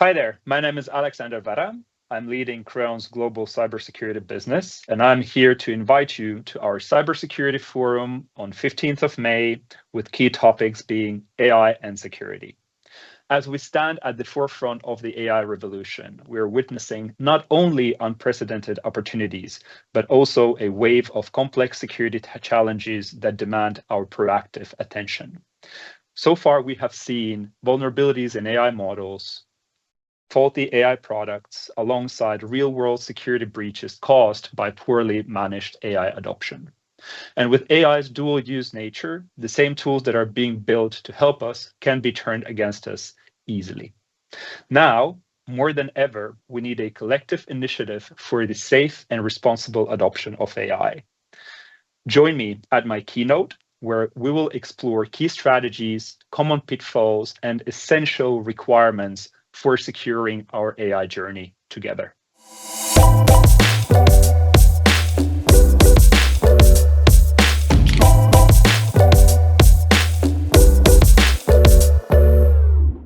Hi there, my name is Alexander Värä. I'm leading Crayon's global cybersecurity business, and I'm here to invite you to our Cybersecurity Forum on 15th of May, with key topics being AI and security. As we stand at the forefront of the AI revolution, we're witnessing not only unprecedented opportunities, but also a wave of complex security challenges that demand our proactive attention. So far, we have seen vulnerabilities in AI models, faulty AI products, alongside real-world security breaches caused by poorly managed AI adoption. And with AI's dual-use nature, the same tools that are being built to help us can be turned against us easily. Now, more than ever, we need a collective initiative for the safe and responsible adoption of AI. Join me at my keynote, where we will explore key strategies, common pitfalls, and essential requirements for securing our AI journey together.